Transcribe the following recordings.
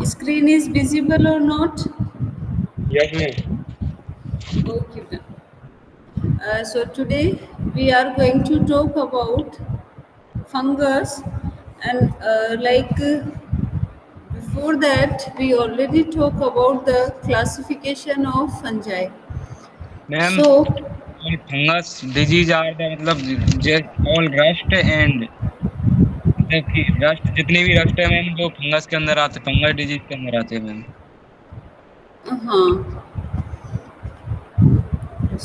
Screen is visible or not? Yes, ma'am. Okay, ma'am. So today we are going to talk about fungus, and before that we already talk about the classification of fungi. Ma'am, So all fungus disease are the मतलब just all rust and मतलब कि rust जितने भी rust है ma'am वो fungus के अंदर आते फंगस डिजीज के अंदर आते हैं ma'am. uh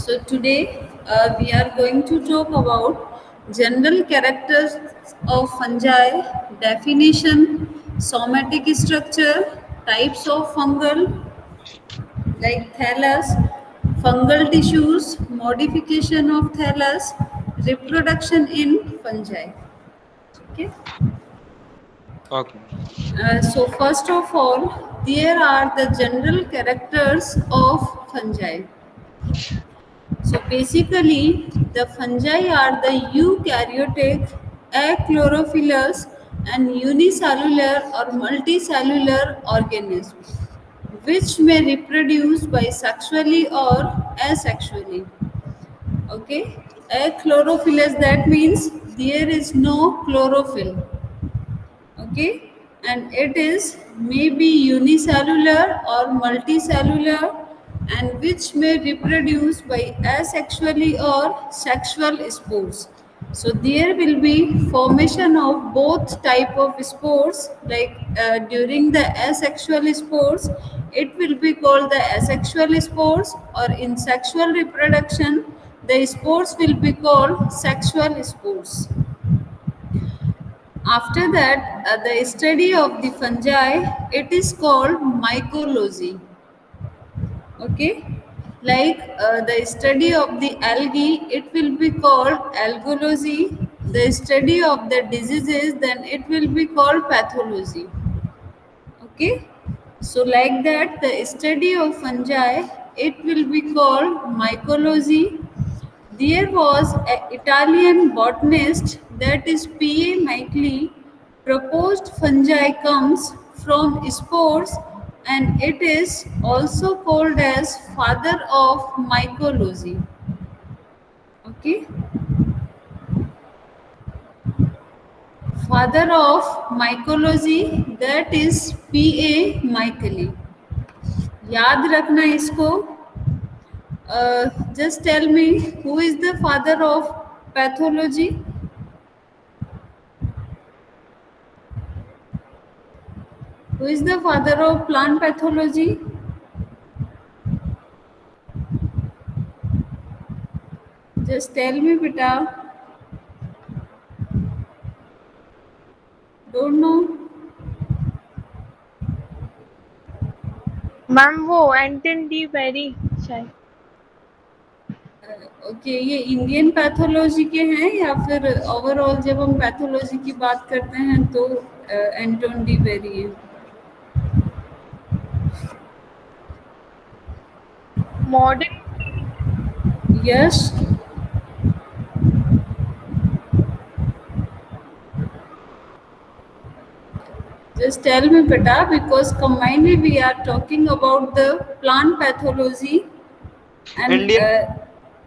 So today we are going to talk about general characters of fungi, definition, somatic structure, types of fungal like thallus, fungal tissues, modification of thallus, reproduction in fungi. Okay. Okay. So first of all, there are the general characters of fungi. So basically, the fungi are the eukaryotic, achlorophyllous, and unicellular or multicellular organisms, which may reproduce by sexually or asexually. Okay, achlorophyllous, that means there is no chlorophyll. Okay, and it is maybe unicellular or multicellular, and which may reproduce by asexually or sexual spores. So there will be formation of both type of spores, like during the asexual spores it will be called the asexual spores, or in sexual reproduction the spores will be called sexual spores. After that, the study of the fungi, it is called mycology. Okay, like the study of the algae, it will be called algology. The study of the diseases, then it will be called pathology. Okay, so like that, the study of fungi, it will be called mycology. There was an Italian botanist, that is P.A. Micheli, proposed fungi comes from spores, and it is also called as father of mycology. Okay, father of mycology, that is P.A. Micheli. याद रखना इसको. Just tell me, who is the father of pathology? Who is the father of plant pathology? Just tell me, beta. Don't know. Ma'am वो एंटन de Bary शायद. Okay, ये Indian pathology के हैं या फिर ओवरऑल जब हम पैथोलॉजी की बात करते हैं तो एंटोन डी बेरी है. Modern yes, just tell me, beta, because combinedly we are talking about the plant pathology and Indian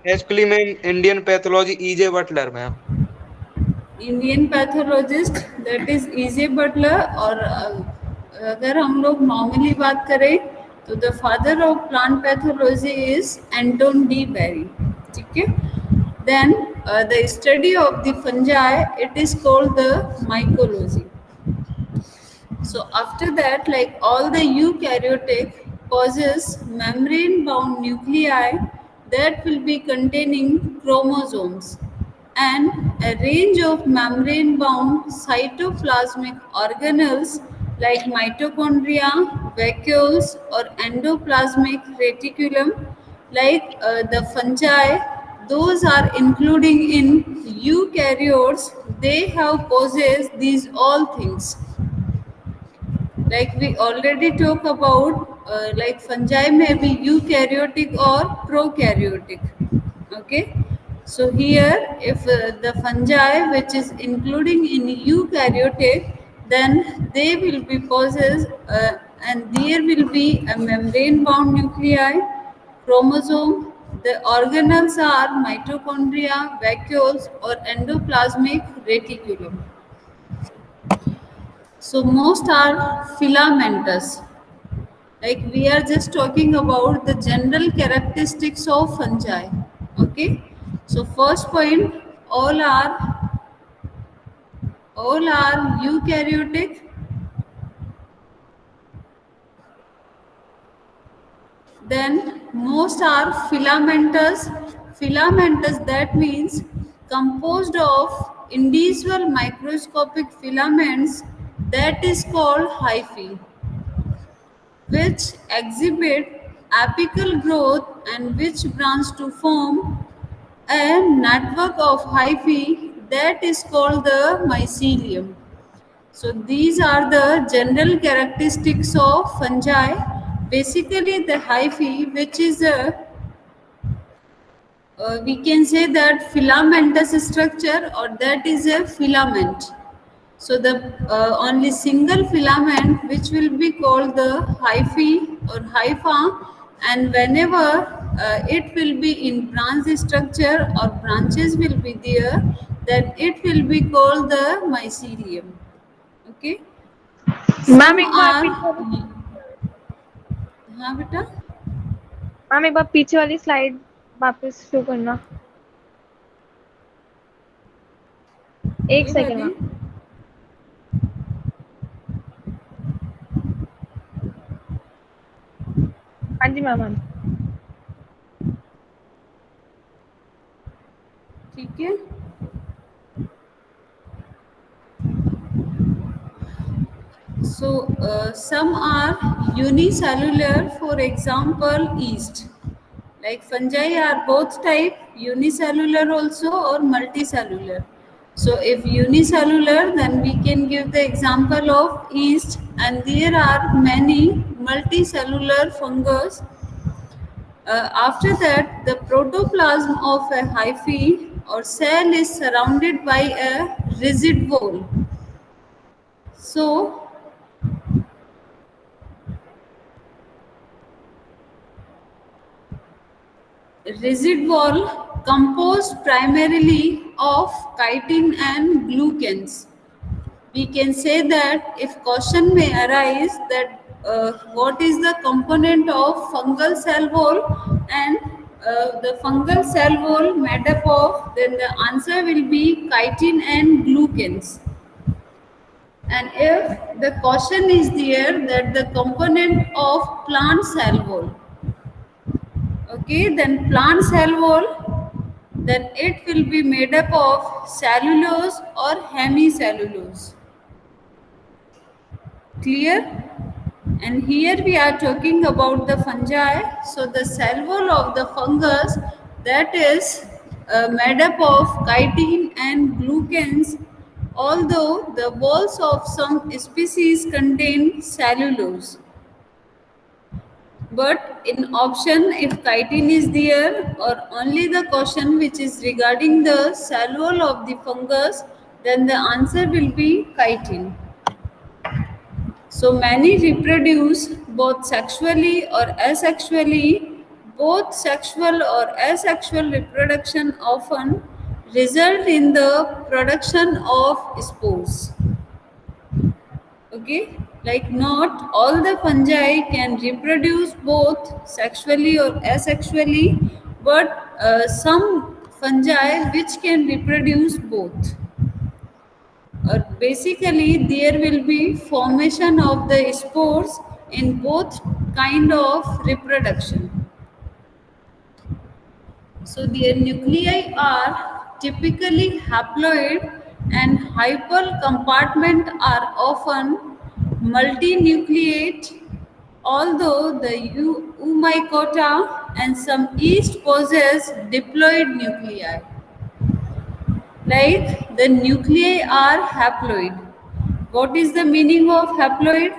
actually ma'am Indian pathology E J Butler ma'am. Indian pathologist that is E J Butler. और अगर हम लोग normally बात करें तो the father of plant pathology is Anton de Bary. ठीक है. Then the study of the fungi, it is called the mycology. So after that, like all the eukaryotic possess membrane-bound nuclei that will be containing chromosomes, and a range of membrane-bound cytoplasmic organelles like mitochondria, vacuoles, or endoplasmic reticulum. Like the fungi, those are including in eukaryotes. They have possessed these all things. Like we already talk about, like fungi may be eukaryotic or prokaryotic. Okay, so here if the fungi which is including in eukaryotic, then they will be possess and there will be a membrane bound nuclei, chromosome. The organelles are mitochondria, vacuoles, or endoplasmic reticulum. So most are filamentous. Like we are just talking about the general characteristics of fungi. Okay, so first point, all are eukaryotic. Then most are filamentous. Filamentous, that means composed of individual microscopic filaments, that is called hyphae, which exhibit apical growth and which branch to form a network of hyphae, that is called the mycelium. So these are the general characteristics of fungi. Basically, the hyphae, which is we can say that filamentous structure, or that is a filament. So the only single filament which will be called the hyphae or hypha, and whenever it will be in branch structure or branches will be there, then it will be called the mycelium. Okay. Ma'am Some एक बार are, पीछे वाली हाँ बेटा, ma'am एक बार पीछे वाली slide वापस show करना। एक ये सेकंड वाली, मैम। हाँ जी मैम, हाँ जी। ठीक है। So some are unicellular, for example, yeast. Like fungi are both type, unicellular also or multicellular. So if unicellular, then we can give the example of yeast, and there are many multicellular fungus. After that, the protoplasm of a hyphae or cell is surrounded by a rigid wall. So rigid wall composed primarily of chitin and glucans. We can say that if question may arise that what is the component of fungal cell wall, and the fungal cell wall made up of, then the answer will be chitin and glucans. And if the question is there that the component of plant cell wall, okay, then plant cell wall, then it will be made up of cellulose or hemicellulose. Clear? And here we are talking about the fungi. So the cell wall of the fungus, that is made up of chitin and glucans, although the walls of some species contain cellulose. But in option, if chitin is there, or only the question which is regarding the cell wall of the fungus, then the answer will be chitin. So many reproduce both sexually or asexually. Both sexual or asexual reproduction often result in the production of spores. Okay, like not all the fungi can reproduce both sexually or asexually, but some fungi which can reproduce both. Basically, there will be formation of the spores in both kind of reproduction. So their nuclei are typically haploid, and hypal compartment are often multinucleate, although the Eumycota and some yeast possess diploid nuclei. Like the nuclei are haploid. What is the meaning of haploid?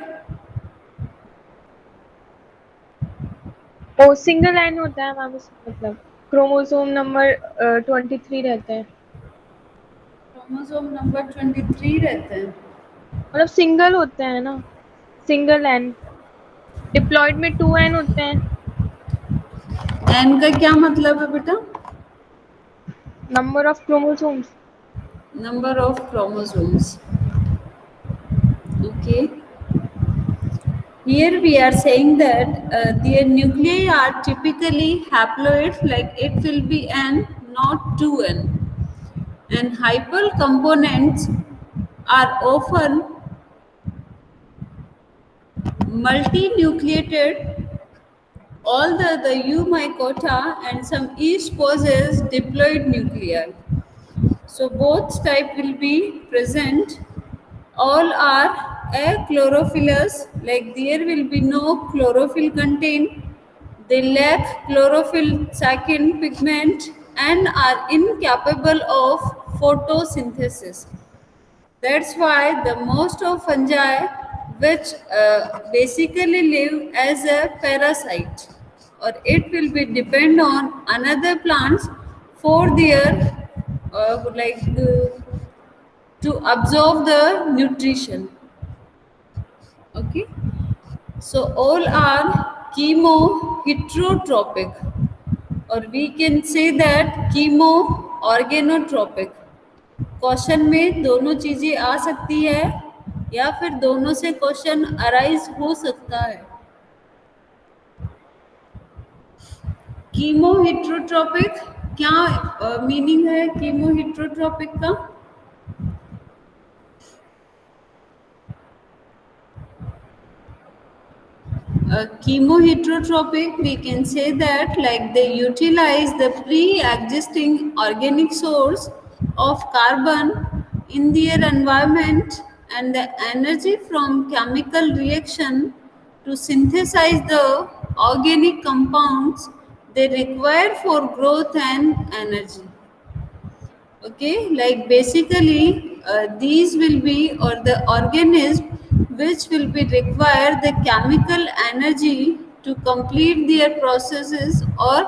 वो single line होता है ma'am, उसका मतलब chromosome number 23 रहता है, chromosome number 23 रहता है। मतलब सिंगल होता है ना, सिंगल लाइन। डिप्लॉयड में 2n होते हैं। एन का क्या मतलब है बेटा? Number of chromosomes. Number of chromosomes. Okay. Here we are saying that their nuclei are typically haploid, like it will be n, not 2n. And hypal components are often multinucleated. All the eumycota and some each possess diploid nuclei. So both type will be present. All are achlorophyllous, like there will be no chlorophyll contained. They lack chlorophyll second pigment and are incapable of photosynthesis. That's why the most of fungi, which basically live as a parasite, or it will be depend on another plants for their to absorb the nutrition. Okay, so all are chemoheterotropic, or we can say that chemoorganotropic. Question में दोनों चीजें आ सकती है या फिर दोनों से question arise हो सकता है। कीमोहिट्रोट्रोपिक क्या मीनिंग है कीमोहिट्रोट्रोपिक का? Chemoheterotropic, we can say that like they utilize the pre-existing organic source of carbon in their environment and the energy from chemical reaction to synthesize the organic compounds they require for growth and energy. Okay, like basically these will be, or the organism which will be require the chemical energy to complete their processes or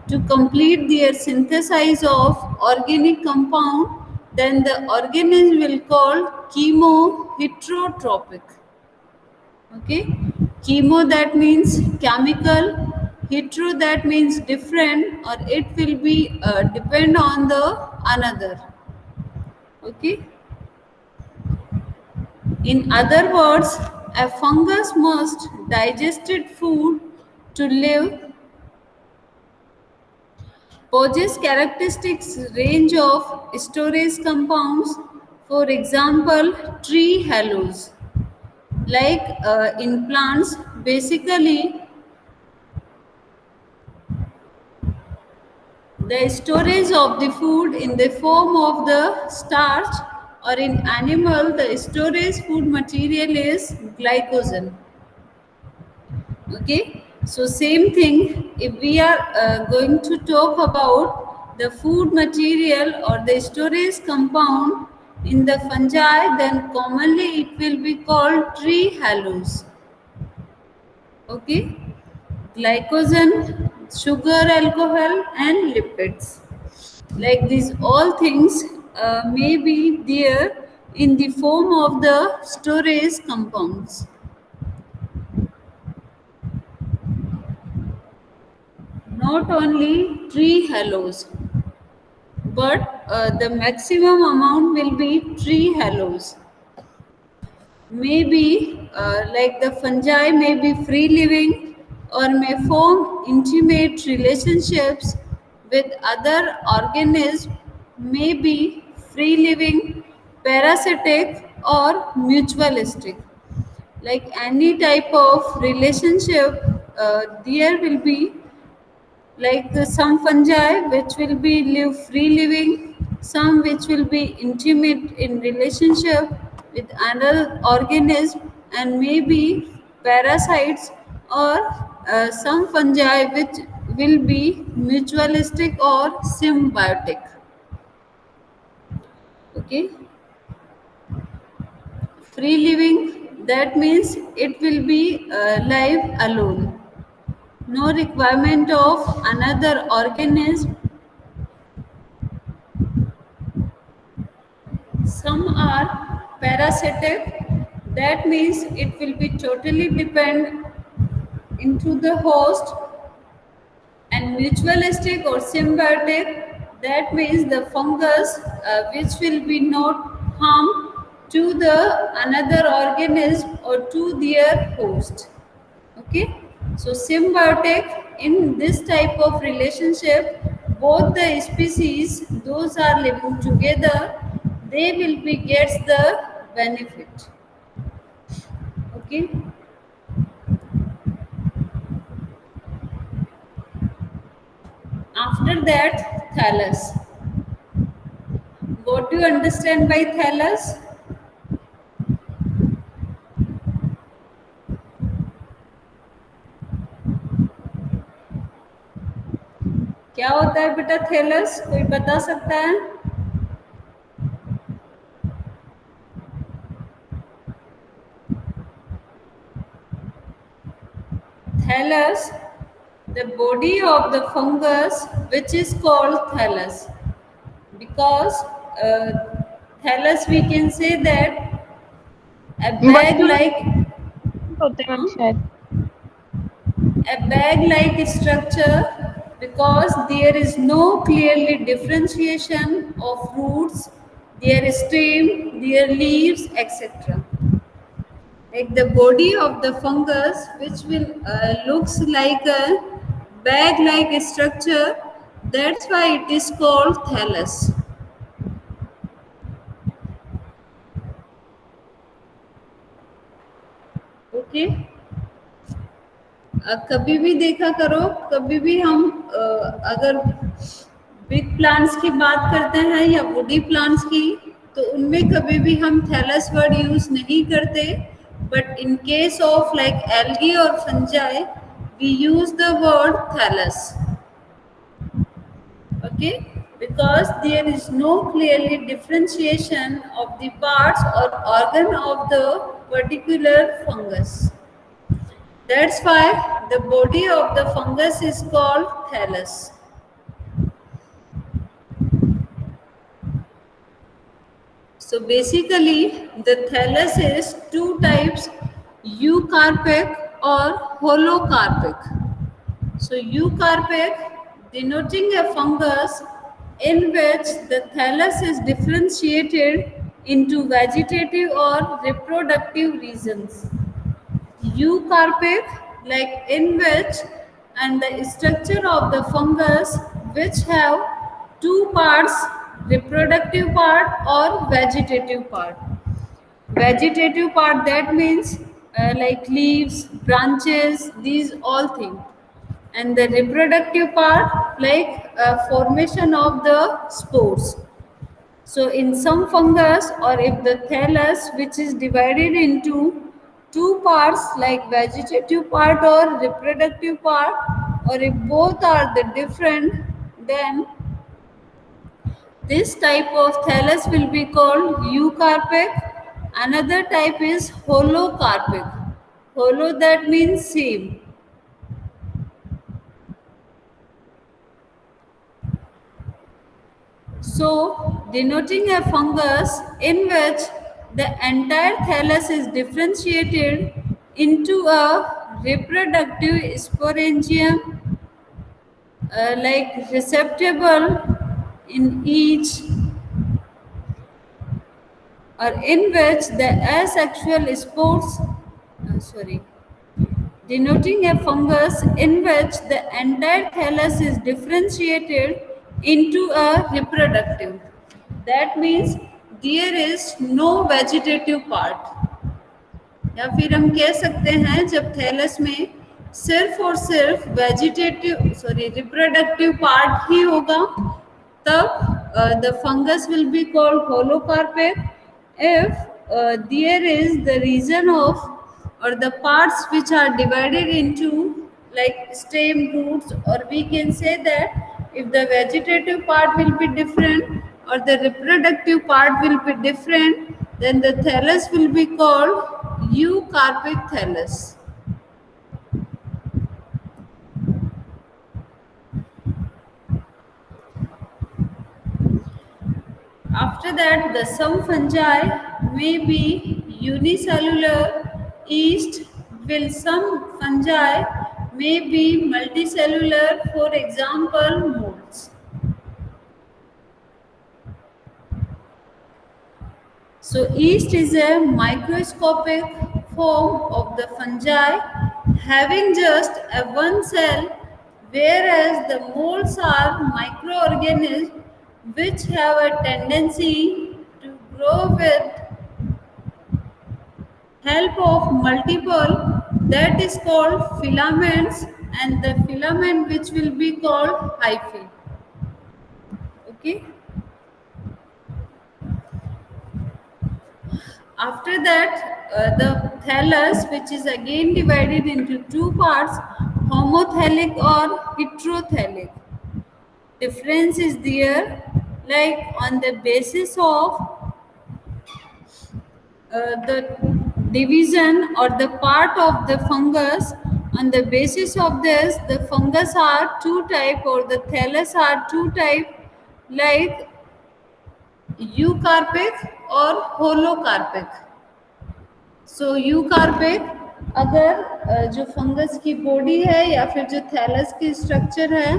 to complete their synthesis of organic compound, then the organism will called chemoheterotropic. Okay, chemo that means chemical, hetero that means different, or it will be depend on the another. Okay, in other words, a fungus must digested food to live, possess characteristics range of storage compounds, for example tree hallows. Like in plants, basically the storage of the food in the form of the starch, or in animal the storage food material is glycogen. Okay, so same thing, if we are going to talk about the food material or the storage compound in the fungi, then commonly it will be called tree hallows. Okay, glycogen, sugar, alcohol, and lipids. Like these all things may be there in the form of the storage compounds. Not only tree hallows, but the maximum amount will be tree hallows. Maybe like the fungi may be free living or may form intimate relationships with other organisms, may be free living, parasitic, or mutualistic. Like any type of relationship, there will be like some fungi which will be live free living, some which will be intimate in relationship with another organism and maybe parasites, or some fungi which will be mutualistic or symbiotic. Okay, free living, that means it will be live alone, no requirement of another organism. Some are parasitic, that means it will be totally depend into the host, and mutualistic or symbiotic, that means the fungus which will be not harm to the another organism or to their host. Okay, so symbiotic, in this type of relationship, both the species those are living together, they will be gets the benefit. Okay, after that, thallus. What do you understand by thallus? क्या होता है बेटा thallus, कोई बता सकता है? Thallus, the body of the fungus which is called thallus, because thallus we can say that a bag like होते हैं मैम शायद a bag like structure, because there is no clearly differentiation of roots, their stem, their leaves, etc. Like the body of the fungus which will looks like a bag like structure, that's why it is called thallus. Okay, कभी भी देखा करो, कभी भी हम अगर big plants की बात करते हैं या वुडी प्लांट्स की, तो उनमें कभी भी हम थैलस वर्ड यूज नहीं करते, but in case of like algae और fungi we use the word thallus. Okay, because there is no clearly differentiation of the parts or organ of the particular fungus. That's why the body of the fungus is called thallus. So basically the thallus is two types, eucarpic or holocarpic. So eucarpic, denoting a fungus in which the thallus is differentiated into vegetative or reproductive regions. Eucarpic, like in which and the structure of the fungus which have two parts, reproductive part or vegetative part. Vegetative part, that means like leaves, branches, these all things, and the reproductive part like formation of the spores. So in some fungus, or if the thallus which is divided into two parts like vegetative part or reproductive part, or if both are the different, then this type of thallus will be called eucarpic. Another type is holocarpic. Holo, that means same. So, denoting a fungus in which the entire thallus is differentiated into a reproductive sporangium, like receptacle in each, or in which the asexual spores, denoting a fungus in which the entire thallus is differentiated into a reproductive. That means there is no vegetative part. या फिर हम कह सकते हैं जब thallus में सिर्फ और सिर्फ रिप्रोडक्टिव पार्ट ही होगा, तब the fungus will be called holocarpic. If there is the region of or the parts which are divided into like stem, roots, or we can say that if the vegetative part will be different or the reproductive part will be different, then the thallus will be called eucarpic thallus. After that, the some fungi may be unicellular yeast, while some fungi may be multicellular, for example molds. So yeast is a microscopic form of the fungi having just a one cell, whereas the molds are microorganisms which have a tendency to grow with help of multiple, that is called filaments, and the filament which will be called hyphae. Okay. After that, the thallus, which is again divided into two parts, homothallic or heterothallic. Difference is there, like on the basis of the division or the part of the fungus. On the basis of this, the fungus are two type or the thallus are two type, like eucarpic or holocarpic. So eucarpic अगर जो fungus की body है या फिर जो thallus की structure है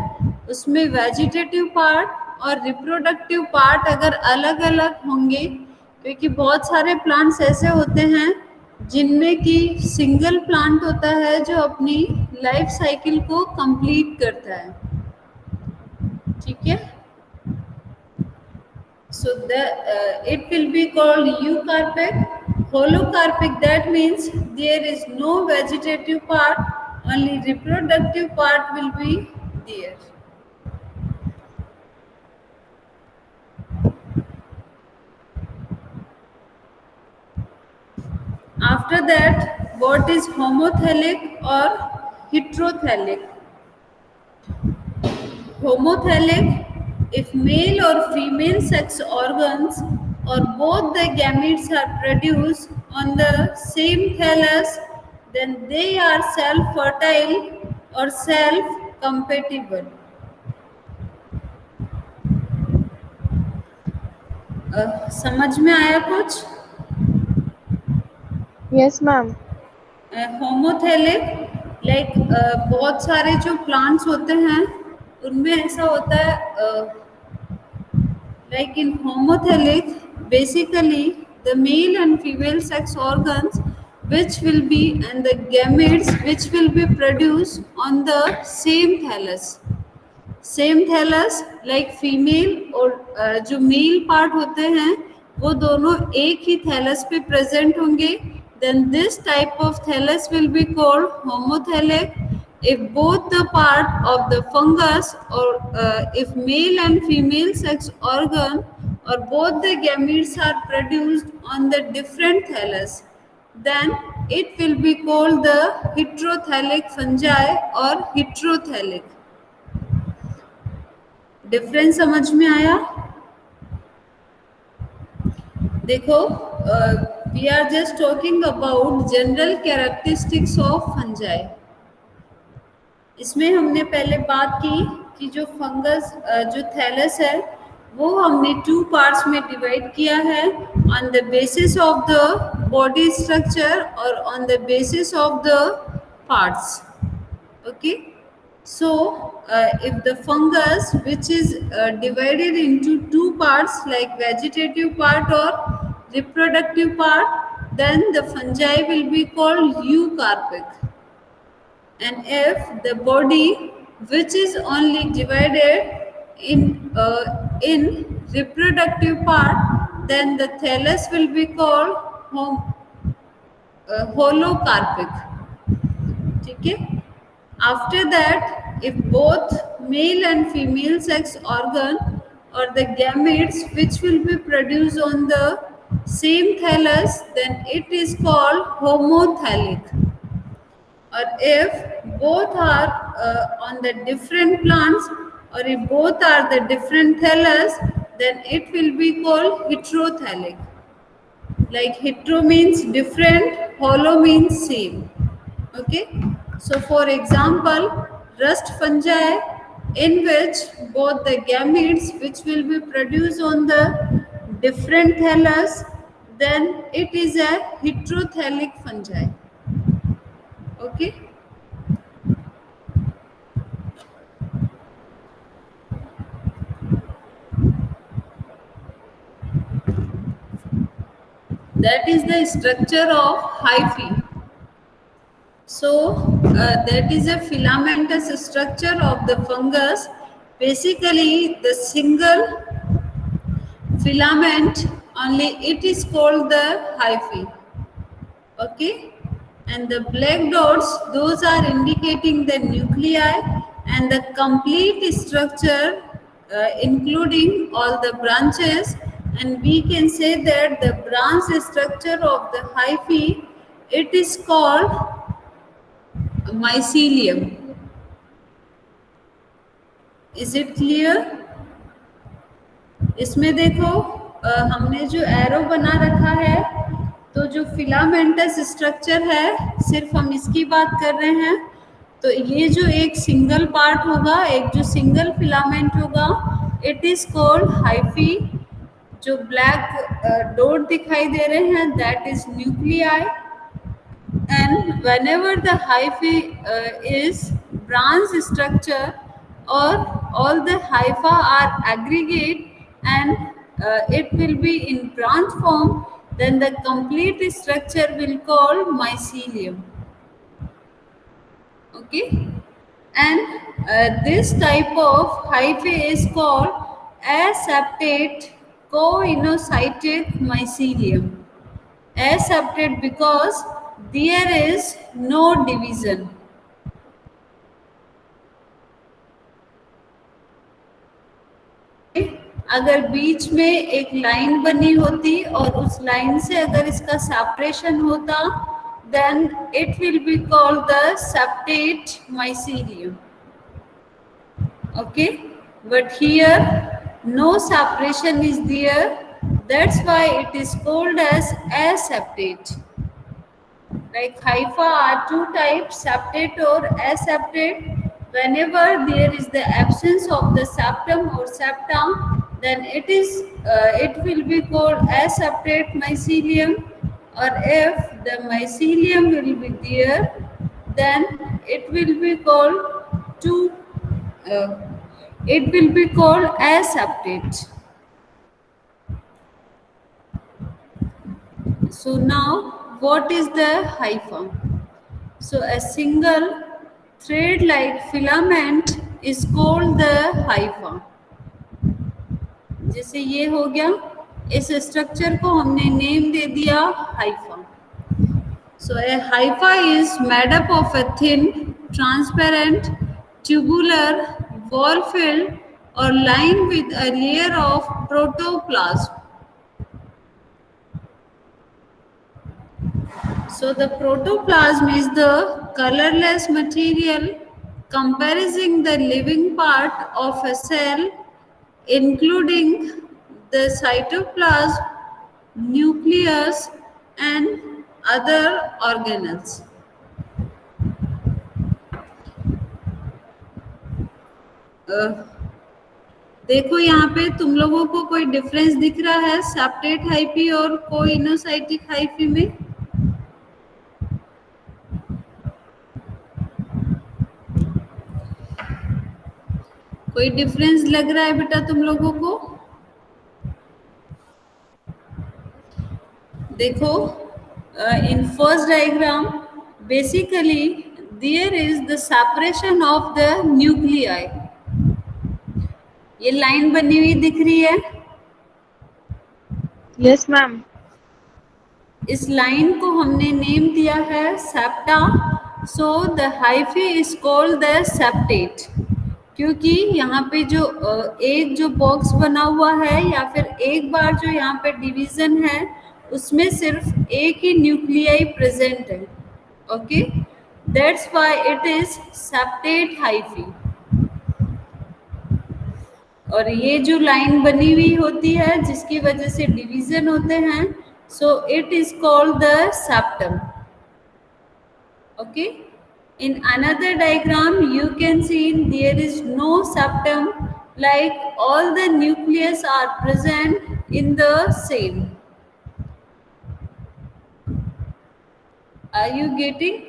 उसमें वेजिटेटिव पार्ट और रिप्रोडक्टिव पार्ट अगर अलग अलग होंगे, क्योंकि बहुत सारे प्लांट्स ऐसे होते हैं जिनमें कि सिंगल प्लांट होता है जो अपनी लाइफ साइकिल को कंप्लीट करता है, ठीक है. So it will be called eucarpic. Holocarpic, that means there is no vegetative part, only reproductive part will be there. After that, what is homothallic or heterothallic? Homothallic, if male or female sex organs or both the gametes are produced on the same thallus, then they are self-fertile or self-compatible. समझ में आया कुछ? Yes ma'am. Homothallic, like बहुत सारे जो plants होते हैं उनमें ऐसा होता है, like in homothallic, basically the male and female sex organs which will be and the gametes which will be produced on the same thallus, like female और जो मेल पार्ट होते हैं वो दोनों एक ही थैलस पे प्रेजेंट होंगे, then this type of thallus will be called homothallic. If both the part of the fungus or if male and female sex organ or both the gametes are produced on the different thallus, then it will be called the heterothallic fungi or heterothallic. Difference समझ में आया? देखो, we are just talking about general characteristics of fungi. इसमें हमने पहले बात की कि जो फंगस जो थैलस है वो हमने टू पार्ट्स में डिवाइड किया है, on the basis of the body structure और on the basis of the parts. Okay, so if the fungus which is divided into two parts like vegetative part or reproductive part, then the fungi will be called eucarpic. And if the body which is only divided in reproductive part, then the thallus will be called holocarpic. ठीक है. After that, if both male and female sex organ or the gametes which will be produced on the same thallus, then it is called homothallic. Or if both are on the different plants or if both are the different thallus, then it will be called heterothallic. Like hetero means different, holo means same. Okay. So for example, rust fungi in which both the gametes which will be produced on the different thallus, then it is a heterothallic fungi. Okay. That is the structure of hyphae. So that is a filamentous structure of the fungus. Basically, the single filament only, it is called the hyphae. Okay, and the black dots, those are indicating the nuclei and the complete structure, including all the branches. And we can say that the branch structure of the hyphae, it is called mycelium. Is it clear? इसमें देखो हमने जो arrow बना रखा है, तो जो filamentous structure है, सिर्फ हम इसकी बात कर रहे हैं। तो ये जो एक सिंगल पार्ट होगा, एक जो सिंगल फिलामेंट होगा, इट इज कॉल्ड हाइफी। जो ब्लैक डॉट दिखाई दे रहे हैं, that is nuclei. And whenever the hyphae is branch structure, or all the hypha are aggregate and it will be in branch form, then the complete structure will call mycelium. Okay, and this type of hyphae is called aseptate coinocytic mycelium. Aseptate because there is no division. अगर बीच में एक line बनी होती और उस line से अगर इसका सेपरेशन होता, then it will be called the septate mycelium. Okay, but here no separation is there, that's why it is called as aseptate. Like hypha are two types, septate or aseptate. Whenever there is the absence of the septum or septa, then it will be called aseptate mycelium. Or if the mycelium will be there, then it will be called aseptate. So now, what is the hypha? So a single thread-like filament is called the hypha. जैसे ये हो गया, इस structure को हमने name दे दिया hypha. So a hypha is made up of a thin, transparent, tubular, wall-filled or lined with a layer of protoplasm. So the protoplasm is the colorless material comprising the living part of a cell, including the cytoplasm, nucleus and other organelles. देखो यहाँ पे तुम लोगों को कोई difference दिख रहा है सेप्टेट हाइफी और कोइनोसाइटिक हाइफी में? कोई डिफरेंस लग रहा है बेटा तुम लोगों को? देखो in first diagram basically there is the separation of the nuclei. ये लाइन बनी हुई दिख रही है? Yes ma'am. इस लाइन को हमने नेम दिया है septa. So the hyphae is called the septate, क्योंकि यहाँ पे जो एक जो बॉक्स बना हुआ है या फिर एक बार जो यहाँ पे डिवीजन है, उसमें सिर्फ एक ही न्यूक्लियाई प्रेजेंट है। Okay, that's why it is septate hyphae. और ये जो लाइन बनी हुई होती है जिसकी वजह से डिवीजन होते हैं, so it is called the septum. Okay, in another diagram you can see there is no septum, like all the nucleus are present in the same. Are you getting?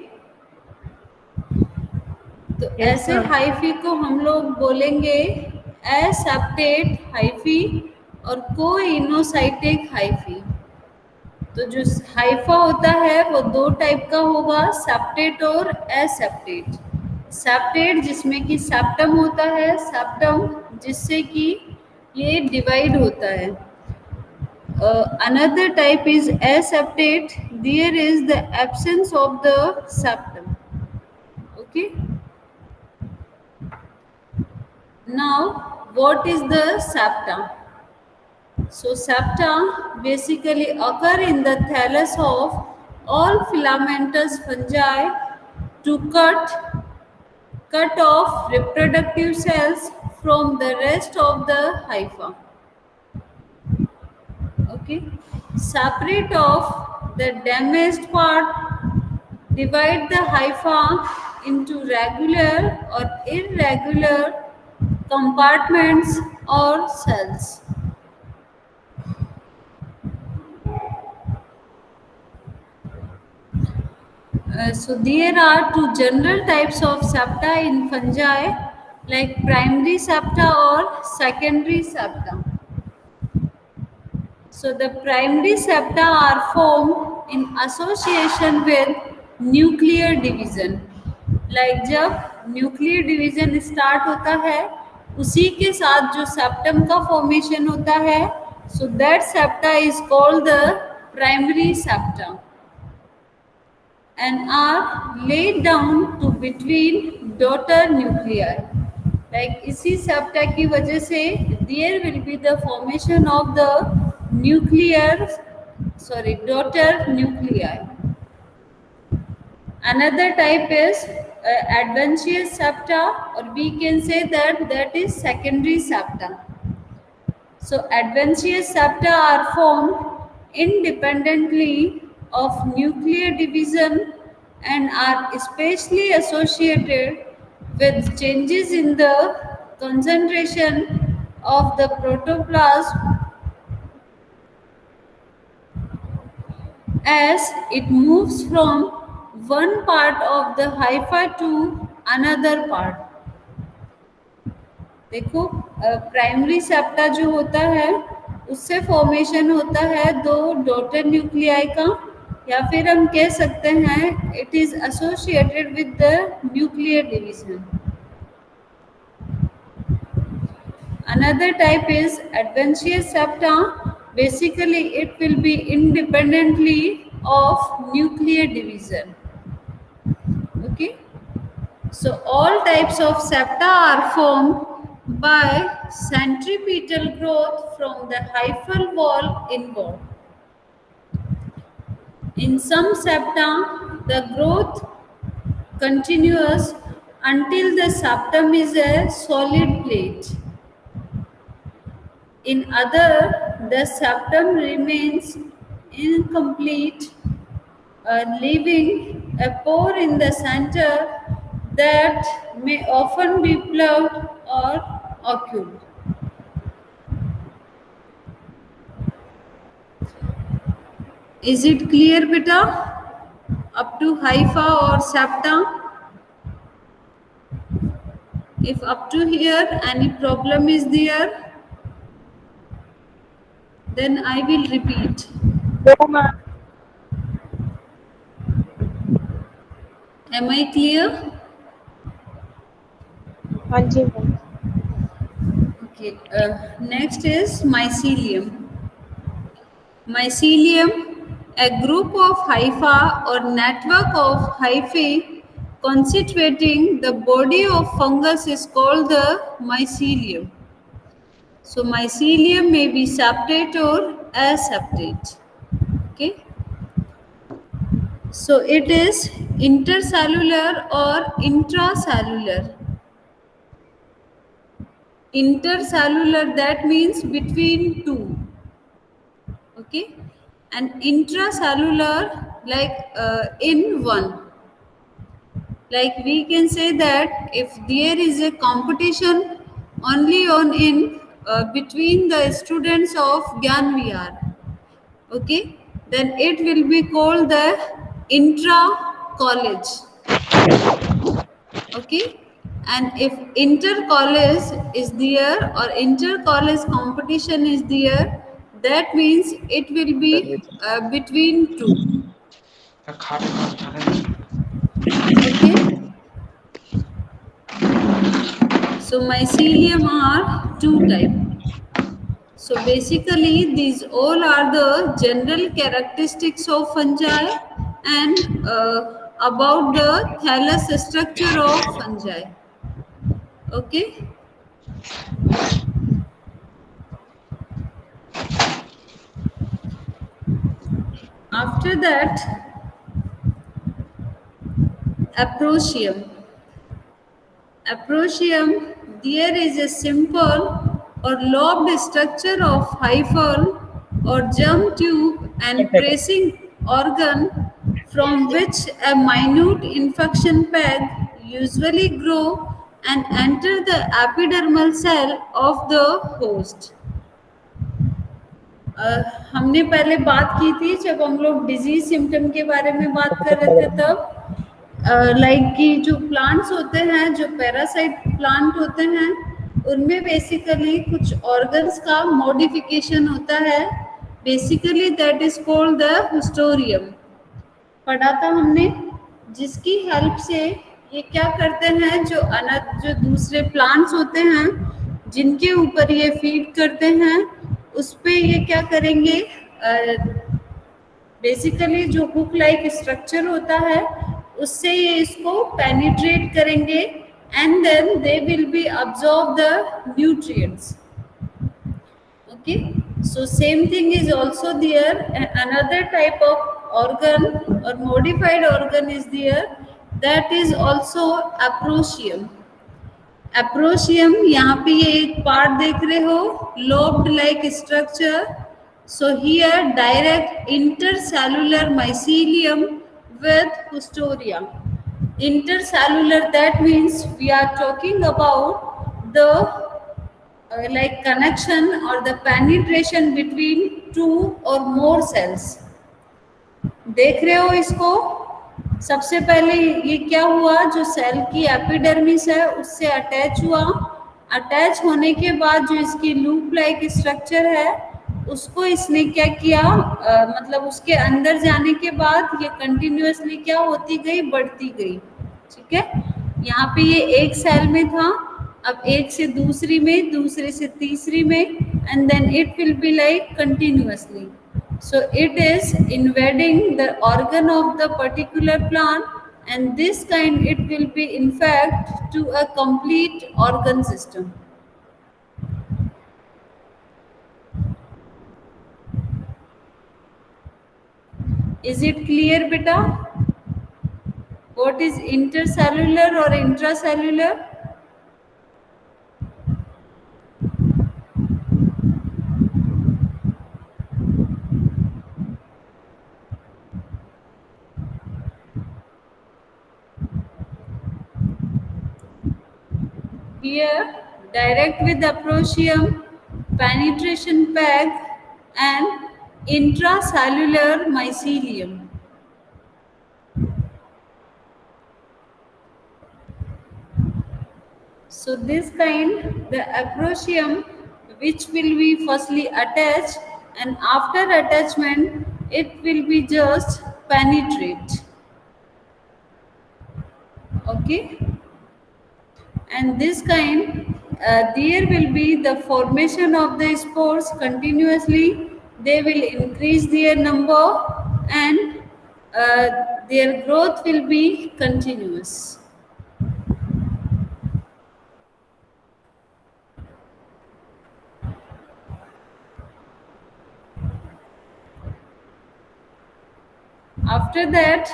तो ऐसे हाइफी को हम लोग बोलेंगे aseptate hyphae और coenocytic hyphae. तो जो Haifa होता है वो दो टाइप का होगा, सेप्टेट और एसेप्टेट। सेप्टेट जिसमें कि सेप्टम होता है, सेप्टम जिससे कि ये डिवाइड होता है। Another type is aseptate. There is the absence of the septum. Okay. Now, what is the septa? So, septa basically occur in the thallus of all filamentous fungi to cut off reproductive cells from the rest of the hypha. Okay, separate off the damaged part, divide the hypha into regular or irregular compartments or cells. So there are two general types of septa in fungi, like primary septa or secondary septa. So the primary septa are formed in association with nuclear division. Like जब nuclear division start होता है, उसी के साथ जो septum का formation होता है, so that septa is called the primary septa and are laid down to between daughter nuclei. Like इसी septa की वजह से there will be the formation of the daughter nuclei. Another type is adventitious septa, or we can say that is secondary septa. So adventitious septa are formed independently of nuclear division and are especially associated with changes in the concentration of the protoplasm as it moves from one part of the hypha to another part. देखो primary septa जो होता है उससे formation होता है दो daughter nuclei का, या फिर हम कह सकते हैं it is associated with the nuclear division. Another type is adventitious septa. Basically, it will be independently of nuclear division. Okay. So, all types of septa are formed by centripetal growth from the hyphal wall inward. In some septa, the growth continues until the septum is a solid plate. In other, the septum remains incomplete, leaving a pore in the center that may often be plugged or occulted. Is it clear, beta? Up to hypha or septa? If up to here any problem is there, then I will repeat. No, ma'am. Am I clear? हाँ जी ma'am. Okay. Next is mycelium. Mycelium, a group of hypha or network of hyphae constituting the body of fungus, is called the mycelium. So mycelium may be septate or aseptate. Okay. So it is intercellular or intracellular. Intercellular, that means between two. Okay. And intracellular, like in one. Like we can say that if there is a competition only between the students of Gyan Vihar, okay, then it will be called the intra college. Okay. And if inter college is there or inter college competition is there, that means it will be between two. Okay, so mycelium are two type. So basically these all are the general characteristics of fungi and about the thallus structure of fungi. Okay, after that, Aprotium. Aprotium, there is a simple or lobed structure of hyphal or germ tube and pressing organ from which a minute infection peg usually grow and enter the epidermal cell of the host. हमने पहले बात की थी जब हम लोग disease symptom के बारे में बात कर रहे थे तब लाइक कि जो प्लांट्स होते हैं, जो पैरासाइट प्लांट होते हैं, उनमें बेसिकली कुछ ऑर्गन्स का मॉडिफिकेशन होता है. Basically that is called the hysterium. पढ़ा था हमने, जिसकी हेल्प से ये क्या करते हैं, जो दूसरे प्लांट्स होते हैं जिनके ऊपर ये फीड करते हैं, उस पे ये क्या करेंगे, बेसिकली जो हुक लाइक स्ट्रक्चर होता है उससे ये इसको पेनिट्रेट करेंगे and then they will be absorb the nutrients. Okay, so same thing is also there. Another type of organ or modified organ is there, that is also Aprotium. Aprotium, यहाँ पे ये एक पार्ट देख रहे हो, lobed like structure. So here direct intercellular mycelium with Haustoria. Intercellular, that means we are talking about the like connection or the penetration between two or more cells. देख रहे हो इसको. सबसे पहले ये क्या हुआ, जो सेल की एपिडर्मिस है उससे अटैच हुआ. अटैच होने के बाद जो इसकी लूप लाइक स्ट्रक्चर है उसको इसने क्या किया, मतलब उसके अंदर जाने के बाद ये कंटिन्यूअसली क्या होती गई, बढ़ती गई. ठीक है, यहाँ पे ये एक सेल में था, अब एक से दूसरी में, दूसरे से तीसरी में, and then it will be like continuously. So it is invading the organ of the particular plant, and this kind it will be in fact to a complete organ system. Is it clear, beta? What is intercellular or intracellular? Here, direct with Aprotium, penetration peg and intracellular mycelium. So this kind, the Aprotium, which will be firstly attached, and after attachment, it will be just penetrate. Okay. And this kind, there will be the formation of the spores continuously. They will increase their number and their growth will be continuous. After that,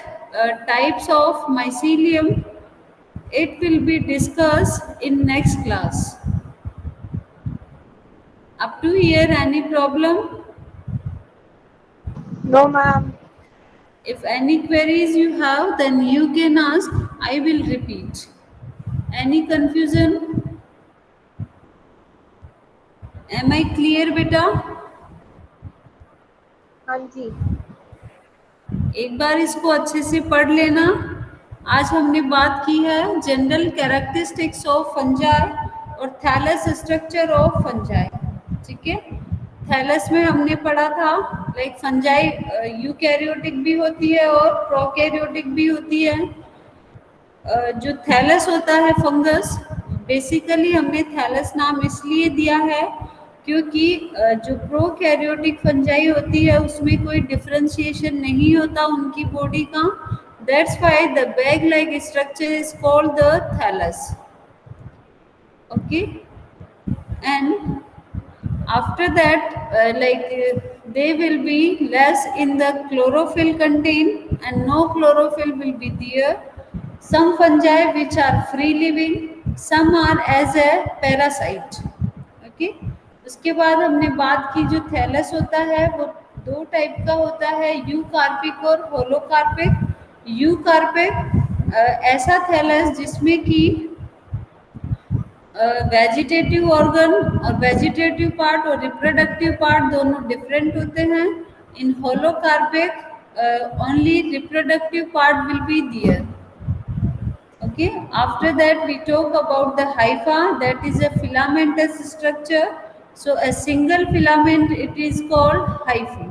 types of mycelium, it will be discussed in next class. Up to here, any problem? No, ma'am. If any queries you have, then you can ask. I will repeat. Any confusion? Am I clear, beta? हाँ जी. एक बार इसको अच्छे से पढ़ लेना. आज हमने बात की है जनरल कैरेक्टरिस्टिक्स ऑफ फंजाई और थैलस स्ट्रक्चर ऑफ फंजाई. ठीक है, थैलस में हमने पढ़ा था लाइक फंजाई यूकैरियोटिक भी होती है और प्रोकैरियोटिक भी होती है। जो थैलस होता है फंगस, बेसिकली हमने थैलस नाम इसलिए दिया है क्योंकि जो प्रोकैरियोटिक फंजाई होती है उसमें कोई डिफरेंशिएशन नहीं होता उनकी बॉडी का, that's why the bag like structure is called the thallus. Okay, and after that they will be less in the chlorophyll content and no chlorophyll will be there. Some fungi which are free living, some are as a parasite. Okay, उसके बाद हमने बात की जो thallus होता है वो दो टाइप का होता है, यूकार्पिक और होलोकार्पिक। यूकार्पिक ऐसा थैलस जिसमें कि वेजिटेटिव ऑर्गन और वेजिटेटिव पार्ट और रिप्रोडक्टिव पार्ट दोनों डिफरेंट होते हैं। In holocarpic only reproductive part will be there. Okay, after that we talk about the hypha, that is a filamentous structure. So a single filament, it is called hyphae.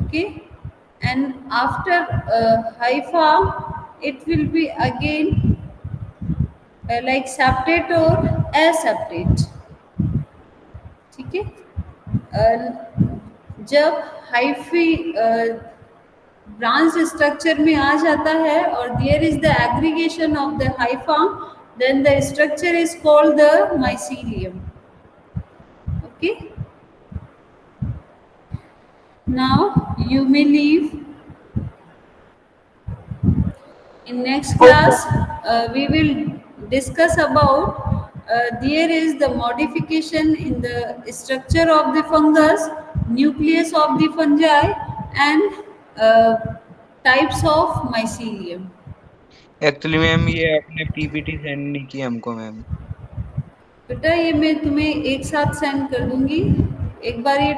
Okay, and after hypha it will be again like septate और aseptate। ठीक है, जब hyphae branch structure में आ जाता है और there is the aggregation of the hypha, then the structure is called the mycelium. Okay, now you may leave. In next class, we will discuss about there is the modification in the structure of the fungus, nucleus of the fungi, and types of mycelium. Actually ma'am ये आपने PPT send नहीं किया हमको ma'am. बेटा ये मैं तुम्हें एक साथ सेंड कर दूंगी, एक बार ये